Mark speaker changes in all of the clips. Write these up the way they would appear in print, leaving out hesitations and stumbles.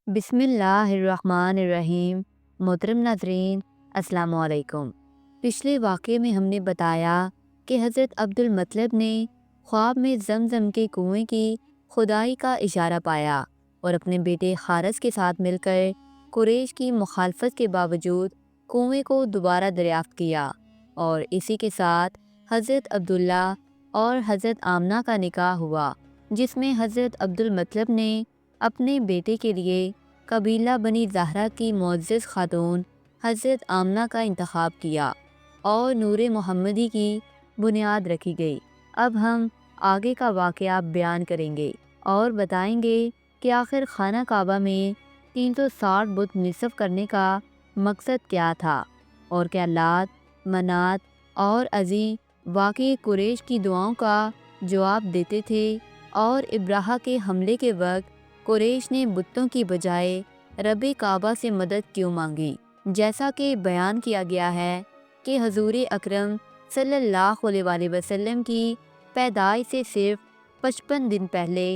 Speaker 1: بسم اللہ الرحمن الرحیم۔ محترم ناظرین، السلام علیکم۔ پچھلے واقعے میں ہم نے بتایا کہ حضرت عبد المطلب نے خواب میں زمزم کے کنویں کی کھدائی کا اشارہ پایا اور اپنے بیٹے حارث کے ساتھ مل کر قریش کی مخالفت کے باوجود کنویں کو دوبارہ دریافت کیا، اور اسی کے ساتھ حضرت عبداللہ اور حضرت آمنہ کا نکاح ہوا، جس میں حضرت عبد المطلب نے اپنے بیٹے کے لیے قبیلہ بنی زہرہ کی معزز خاتون حضرت آمنہ کا انتخاب کیا اور نور محمدی کی بنیاد رکھی گئی۔ اب ہم آگے کا واقعہ بیان کریں گے اور بتائیں گے کہ آخر خانہ کعبہ میں 360 بت نصب کرنے کا مقصد کیا تھا، اور کیا لات، منات اور عزی واقعی قریش کی دعاؤں کا جواب دیتے تھے، اور ابراہہ کے حملے کے وقت قریش نے بتوں کی بجائے رب کعبہ سے مدد کیوں مانگی؟ جیسا کہ بیان کیا گیا ہے کہ حضور اکرم صلی اللہ علیہ وآلہ وسلم کی پیدائش سے صرف 55 دن پہلے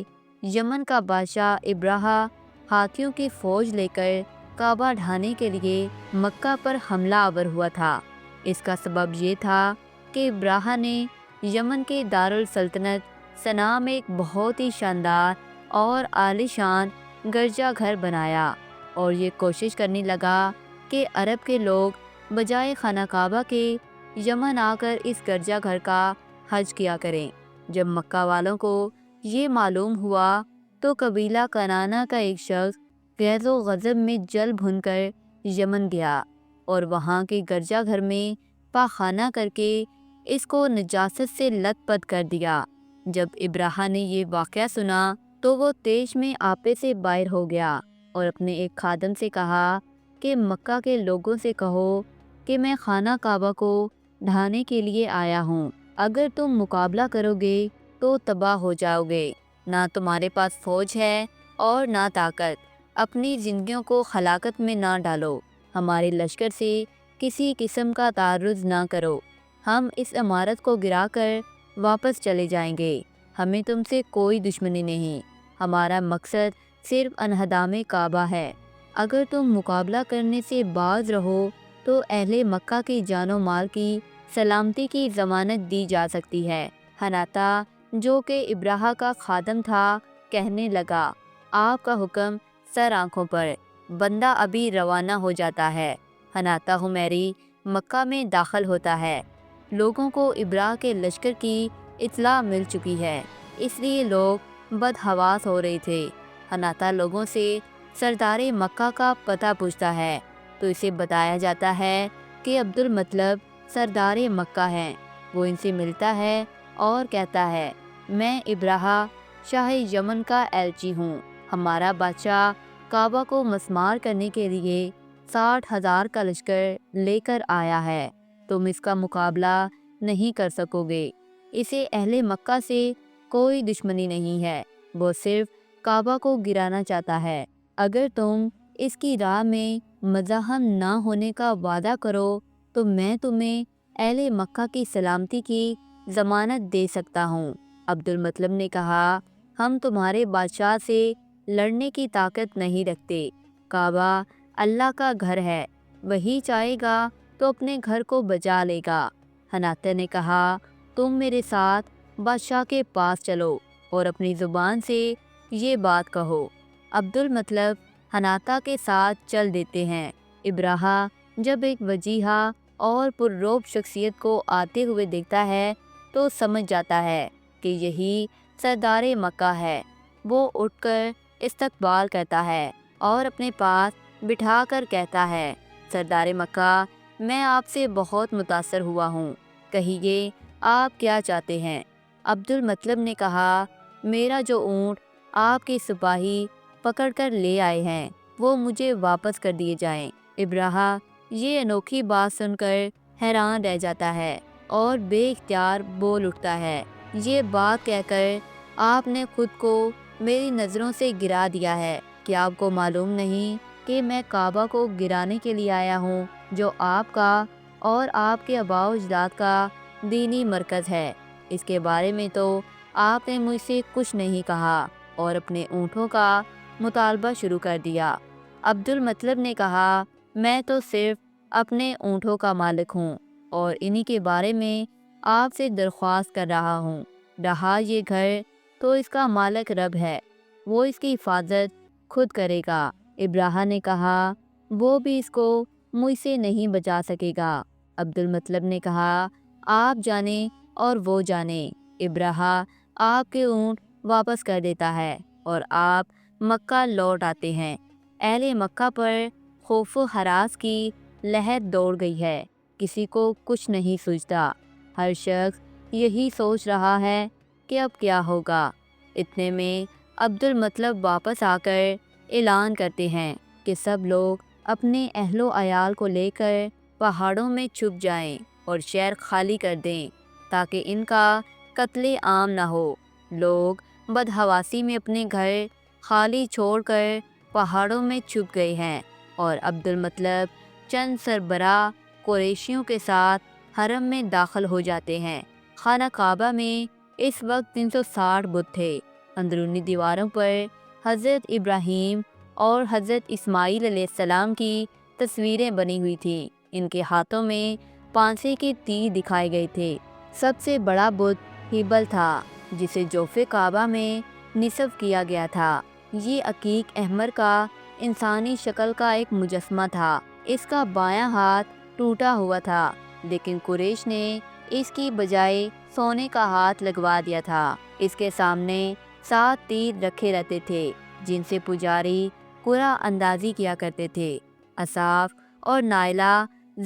Speaker 1: یمن کا بادشاہ ابراہہ ہاتھیوں کی فوج لے کر کعبہ ڈھانے کے لیے مکہ پر حملہ آور ہوا تھا۔ اس کا سبب یہ تھا کہ ابراہہ نے یمن کے دارالسلطنت صنعاء میں ایک بہت ہی شاندار اور عالی شان گرجا گھر بنایا، اور یہ کوشش کرنے لگا کہ عرب کے لوگ بجائے خانہ کعبہ کے یمن آ کر اس گرجا گھر کا حج کیا کریں۔ جب مکہ والوں کو یہ معلوم ہوا تو قبیلہ کنانہ کا ایک شخص غیظ و غضب میں جل بھن کر یمن گیا اور وہاں کے گرجا گھر میں پاخانہ کر کے اس کو نجاست سے لت پت کر دیا۔ جب ابراہہ نے یہ واقعہ سنا تو وہ طیش میں آپے سے باہر ہو گیا اور اپنے ایک خادم سے کہا کہ مکہ کے لوگوں سے کہو کہ میں خانہ کعبہ کو ڈھانے کے لیے آیا ہوں، اگر تم مقابلہ کرو گے تو تباہ ہو جاؤ گے، نہ تمہارے پاس فوج ہے اور نہ طاقت، اپنی زندگیوں کو ہلاکت میں نہ ڈالو، ہمارے لشکر سے کسی قسم کا تعرض نہ کرو، ہم اس عمارت کو گرا کر واپس چلے جائیں گے، ہمیں تم سے کوئی دشمنی نہیں، ہمارا مقصد صرف انہدام کعبہ ہے، اگر تم مقابلہ کرنے سے باز رہو تو اہل مکہ کی جان و مال کی سلامتی کی ضمانت دی جا سکتی ہے۔ حناطہ جو کہ ابراہہ کا خادم تھا کہنے لگا، آپ کا حکم سر آنکھوں پر، بندہ ابھی روانہ ہو جاتا ہے۔ حناطہ حمیری مکہ میں داخل ہوتا ہے، لوگوں کو ابراہ کے لشکر کی اطلاع مل چکی ہے، اس لیے لوگ بدحواس ہو رہے تھے۔ حناطہ لوگوں سے سردار مکہ کا پتہ پوچھتا ہے تو اسے بتایا جاتا ہے کہ عبد المطلب سردار مکہ ہیں۔ وہ ان سے ملتا ہے اور کہتا ہے، میں ابراہہ شاہ یمن کا ایلچی ہوں، ہمارا بادشاہ کعبہ کو مسمار کرنے کے لیے 60,000 کا لشکر لے کر آیا ہے، تم اس کا مقابلہ نہیں کر سکو گے، اسے اہل مکہ سے کوئی دشمنی نہیں ہے، وہ صرف کعبہ کو گرانا چاہتا ہے، اگر تم اس کی راہ میں مزاحم نہ ہونے کا وعدہ کرو تو میں تمہیں اہل مکہ کی سلامتی کی ضمانت دے سکتا ہوں۔ عبد المطلب نے کہا، ہم تمہارے بادشاہ سے لڑنے کی طاقت نہیں رکھتے، کعبہ اللہ کا گھر ہے، وہی چاہے گا تو اپنے گھر کو بچا لے گا۔ حناطہ نے کہا، تم میرے ساتھ بادشاہ کے پاس چلو اور اپنی زبان سے یہ بات کہو۔ عبد المطلب حناطہ کے ساتھ چل دیتے ہیں۔ ابراہہ جب ایک وجیحہ اور پررعب شخصیت کو آتے ہوئے دیکھتا ہے تو سمجھ جاتا ہے کہ یہی سردار مکہ ہے۔ وہ اٹھ کر استقبال کرتا ہے اور اپنے پاس بٹھا کر کہتا ہے، سردار مکہ، میں آپ سے بہت متاثر ہوا ہوں، کہیے آپ کیا چاہتے ہیں؟ عبد المطلب نے کہا، میرا جو اونٹ آپ کے سپاہی پکڑ کر لے آئے ہیں وہ مجھے واپس کر دیے جائیں۔ ابراہہ یہ انوکھی بات سن کر حیران رہ جاتا ہے اور بے اختیار بول اٹھتا ہے، یہ بات کہہ کر آپ نے خود کو میری نظروں سے گرا دیا ہے، کیا آپ کو معلوم نہیں کہ میں کعبہ کو گرانے کے لیے آیا ہوں، جو آپ کا اور آپ کے آباء و اجداد کا دینی مرکز ہے؟ اس کے بارے میں تو آپ نے مجھ سے کچھ نہیں کہا اور اپنے اونٹوں کا مطالبہ شروع کر دیا۔ عبد المطلب نے کہا، میں تو صرف اپنے اونٹوں کا مالک ہوں اور انہی کے بارے میں آپ سے درخواست کر رہا ہوں۔ رہا یہ گھر تو اس کا مالک رب ہے، وہ اس کی حفاظت خود کرے گا۔ ابراہیم نے کہا، وہ بھی اس کو مجھ سے نہیں بچا سکے گا۔ عبد المطلب نے کہا، آپ جانیں اور وہ جانیں، ابراہیم آپ کے اونٹ واپس کر دیتا ہے اور آپ مکہ لوٹ آتے ہیں۔ اہل مکہ پر خوف و ہراس کی لہر دوڑ گئی ہے، کسی کو کچھ نہیں سوچتا، ہر شخص یہی سوچ رہا ہے کہ اب کیا ہوگا۔ اتنے میں عبد المطلب واپس آ کر اعلان کرتے ہیں کہ سب لوگ اپنے اہل و عیال کو لے کر پہاڑوں میں چھپ جائیں اور شہر خالی کر دیں تاکہ ان کا قتل عام نہ ہو۔ لوگ بدحواسی میں اپنے گھر خالی چھوڑ کر پہاڑوں میں چھپ گئے ہیں اور عبد المطلب چند سربراہ قریشیوں کے ساتھ حرم میں داخل ہو جاتے ہیں۔ خانہ کعبہ میں اس وقت 360 بت تھے۔ اندرونی دیواروں پر حضرت ابراہیم اور حضرت اسماعیل علیہ السلام کی تصویریں بنی ہوئی تھیں۔ ان کے ہاتھوں میں پانسے کے تیر دکھائے گئے تھے۔ سب سے بڑا بت ہیبل تھا جسے جوف کعبہ میں نصب کیا گیا تھا۔ یہ عقیق احمر کا انسانی شکل کا ایک مجسمہ تھا۔ اس کا بایاں ہاتھ ٹوٹا ہوا تھا، لیکن قریش نے اس کی بجائے سونے کا ہاتھ لگوا دیا تھا۔ اس کے سامنے 7 تیر رکھے رہتے تھے جن سے پجاری قرعہ اندازی کیا کرتے تھے۔ اصاف اور نائلہ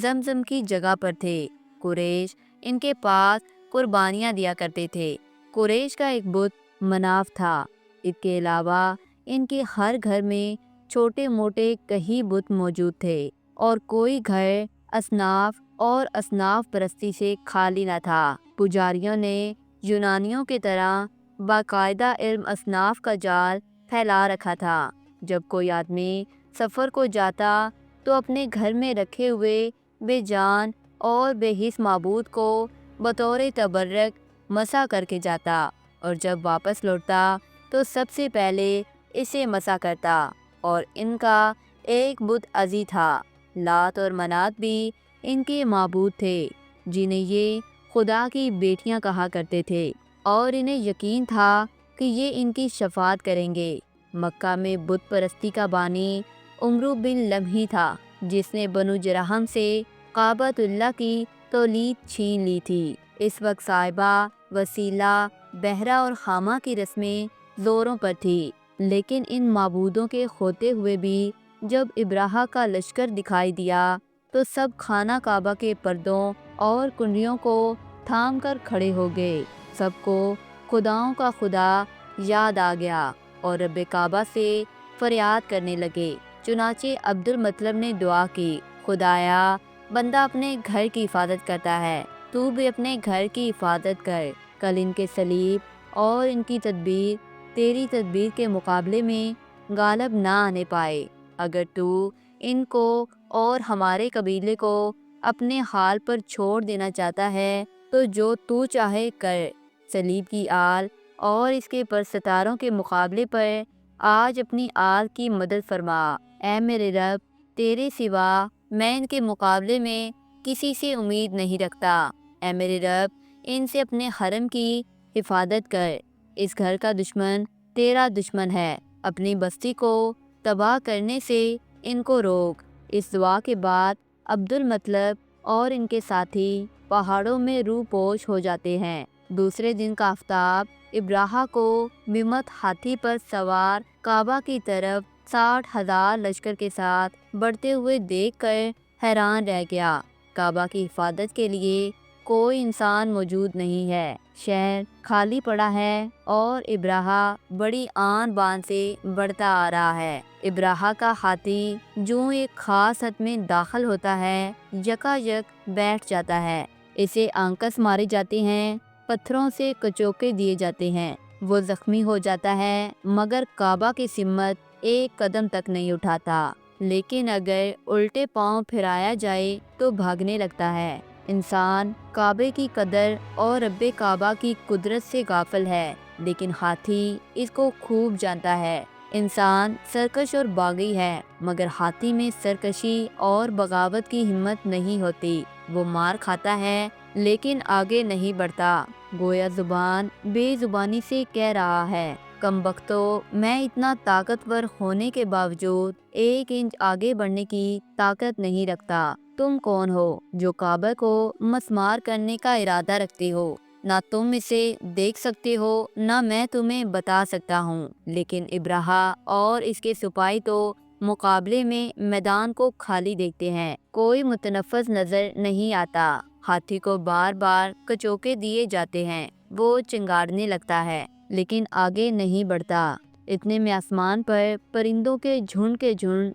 Speaker 1: زمزم کی جگہ پر تھے۔ قریش ان کے پاس قربانیاں دیا کرتے تھے۔ قریش کا ایک بت مناف تھا۔ اس کے علاوہ ان کے ہر گھر میں چھوٹے موٹے کئی بت موجود تھے اور کوئی گھر اصناف پرستی سے خالی نہ تھا۔ پجاریوں نے یونانیوں کی طرح باقاعدہ علم اصناف کا جال پھیلا رکھا تھا۔ جب کوئی آدمی سفر کو جاتا تو اپنے گھر میں رکھے ہوئے بے جان اور بے حس معبود کو بطور تبرک مسح کر کے جاتا اور جب واپس لوٹتا تو سب سے پہلے اسے مسح کرتا۔ اور ان کا ایک بت ازی تھا۔ لات اور منات بھی ان کے معبود تھے جنہیں یہ خدا کی بیٹیاں کہا کرتے تھے اور انہیں یقین تھا کہ یہ ان کی شفاعت کریں گے۔ مکہ میں بت پرستی کا بانی عمرو بن لمحی تھا جس نے بنو جرہم سے کعبۃ اللہ کی تولید چھین لی تھی۔ اس وقت صاحبہ، وسیلہ، بہرہ اور خامہ کی رسمیں زوروں پر تھی، لیکن ان معبودوں کے ہوتے ہوئے بھی جب ابراہیم کا لشکر دکھائی دیا تو سب خانہ کعبہ کے پردوں اور کنڈیوں کو تھام کر کھڑے ہو گئے۔ سب کو خداؤں کا خدا یاد آ گیا اور رب کعبہ سے فریاد کرنے لگے۔ چنانچہ عبد المطلب نے دعا کی، خدایا، بندہ اپنے گھر کی حفاظت کرتا ہے، تو بھی اپنے گھر کی حفاظت کر۔ کل ان کے سلیب اور ان کی تدبیر تیری تدبیر کے مقابلے میں غالب نہ آنے پائے۔ اگر تو ان کو اور ہمارے قبیلے کو اپنے حال پر چھوڑ دینا چاہتا ہے تو جو تو چاہے کر۔ سلیب کی آل اور اس کے پرستاروں کے مقابلے پر آج اپنی آل کی مدد فرما۔ اے میرے رب، تیرے سوا میں ان کے مقابلے میں کسی سے امید نہیں رکھتا۔ اے میرے رب، ان سے اپنے حرم کی حفاظت کر۔ اس گھر کا دشمن تیرا دشمن ہے، اپنی بستی کو تباہ کرنے سے ان کو روک۔ اس دعا کے بعد عبد المطلب اور ان کے ساتھی پہاڑوں میں روح پوش ہو جاتے ہیں۔ دوسرے دن کا آفتاب ابراہیم کو ممت ہاتھی پر سوار کعبہ کی طرف 60,000 لشکر کے ساتھ بڑھتے ہوئے دیکھ کر حیران رہ گیا۔ کعبہ کی حفاظت کے لیے کوئی انسان موجود نہیں ہے، شہر خالی پڑا ہے اور ابراہیم بڑی آن بان سے بڑھتا آ رہا ہے۔ ابراہیم کا ہاتھی جو ایک خاص حد میں داخل ہوتا ہے یکا یک بیٹھ جاتا ہے، اسے آنکس مارے جاتے ہیں، پتھروں سے کچوکے دیے جاتے ہیں، وہ زخمی ہو جاتا ہے مگر کعبہ کی سمت ایک قدم تک نہیں اٹھاتا، لیکن اگر الٹے پاؤں پھرایا جائے تو بھاگنے لگتا ہے۔ انسان کعبے کی قدر اور رب کعبہ کی قدرت سے غافل ہے، لیکن ہاتھی اس کو خوب جانتا ہے۔ انسان سرکش اور باغی ہے، مگر ہاتھی میں سرکشی اور بغاوت کی ہمت نہیں ہوتی۔ وہ مار کھاتا ہے لیکن آگے نہیں بڑھتا، گویا زبان بے زبانی سے کہہ رہا ہے، کم بختو، میں اتنا طاقتور ہونے کے باوجود 1 انچ آگے بڑھنے کی طاقت نہیں رکھتا۔ تم کون ہو جو کعبہ کو مسمار کرنے کا ارادہ رکھتے ہو؟ نہ تم اسے دیکھ سکتے ہو نہ میں تمہیں بتا سکتا ہوں، لیکن ابرہہ اور اس کے سپاہی تو مقابلے میں میدان کو خالی دیکھتے ہیں، کوئی متنفذ نظر نہیں آتا۔ ہاتھی کو بار بار کچوکے دیے جاتے ہیں، وہ چنگاڑنے لگتا ہے لیکن آگے نہیں بڑھتا۔ اتنے میں آسمان پر پرندوں کے جھنڈ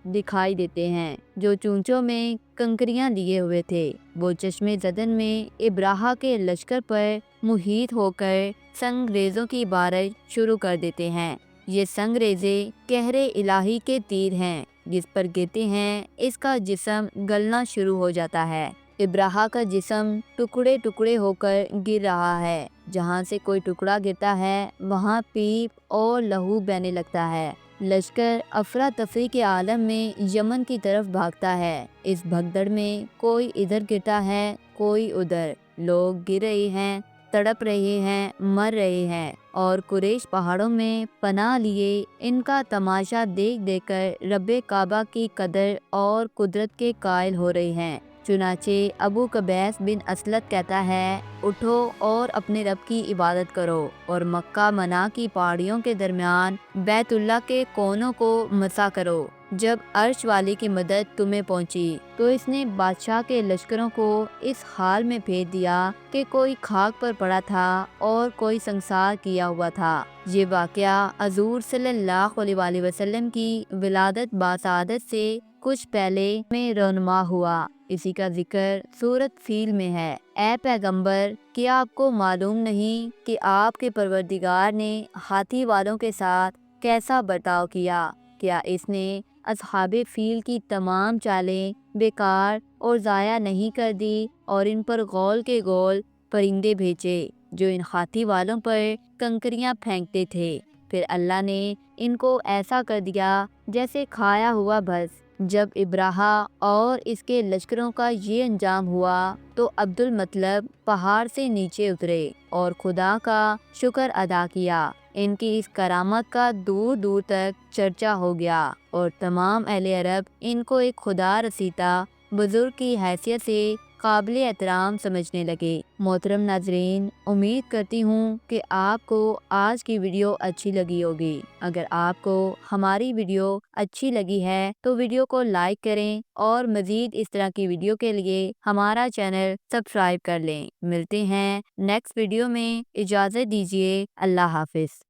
Speaker 1: دکھائی دیتے ہیں جو چونچوں میں کنکریاں لیے ہوئے تھے۔ وہ چشمے زدن میں ابرہہ کے لشکر پر محیط ہو کر سنگ ریزوں کی بارش شروع کر دیتے ہیں۔ یہ سنگ ریزے قہر الہی کے تیر ہیں، جس پر گرتے ہیں اس کا جسم گلنا شروع ہو جاتا ہے۔ ابرہہ کا جسم ٹکڑے ٹکڑے ہو کر گر رہا ہے، جہاں سے کوئی ٹکڑا گرتا ہے وہاں پیپ اور لہو بہنے لگتا ہے۔ لشکر افراتفری کے عالم میں یمن کی طرف بھاگتا ہے۔ اس بھگدڑ میں کوئی ادھر گرتا ہے کوئی ادھر، لوگ گر رہے ہیں، تڑپ رہے ہیں، مر رہے ہیں، اور قریش پہاڑوں میں پناہ لیے ان کا تماشا دیکھ دیکھ کر رب کعبہ کی قدر اور قدرت کے قائل ہو رہے ہیں۔ چنانچہ ابو قبیس بن اسلط کہتا ہے، اٹھو اور اپنے رب کی عبادت کرو اور مکہ منا کی پہاڑیوں کے درمیان بیت اللہ کے کونوں کو مسح کرو۔ جب عرش والے کی مدد تمہیں پہنچی تو اس نے بادشاہ کے لشکروں کو اس حال میں پھیر دیا کہ کوئی خاک پر پڑا تھا اور کوئی سنگسار کیا ہوا تھا۔ یہ واقعہ حضور صلی اللہ علیہ وآلہ وسلم کی ولادت باسعادت سے کچھ پہلے میں رونما ہوا۔ اسی کا ذکر سورۃ فیل میں ہے۔ اے پیغمبر، کیا آپ کو معلوم نہیں کہ آپ کے پروردگار نے ہاتھی والوں کے ساتھ کیسا برتاؤ کیا؟ کیا اس نے اصحاب فیل کی تمام چالیں بیکار اور ضائع نہیں کر دی اور ان پر غول کے غول پرندے بھیجے جو ان ہاتھی والوں پر کنکریاں پھینکتے تھے؟ پھر اللہ نے ان کو ایسا کر دیا جیسے کھایا ہوا بھس۔ جب ابرہہ اور اس کے لشکروں کا یہ انجام ہوا تو عبد المطلب پہاڑ سے نیچے اترے اور خدا کا شکر ادا کیا۔ ان کی اس کرامت کا دور دور تک چرچا ہو گیا اور تمام اہل عرب ان کو ایک خدا رسیدہ بزرگ کی حیثیت سے قابل احترام سمجھنے لگے۔ محترم ناظرین، امید کرتی ہوں کہ آپ کو آج کی ویڈیو اچھی لگی ہوگی۔ اگر آپ کو ہماری ویڈیو اچھی لگی ہے تو ویڈیو کو لائک کریں اور مزید اس طرح کی ویڈیو کے لیے ہمارا چینل سبسکرائب کر لیں۔ ملتے ہیں نیکسٹ ویڈیو میں، اجازت دیجیے، اللہ حافظ۔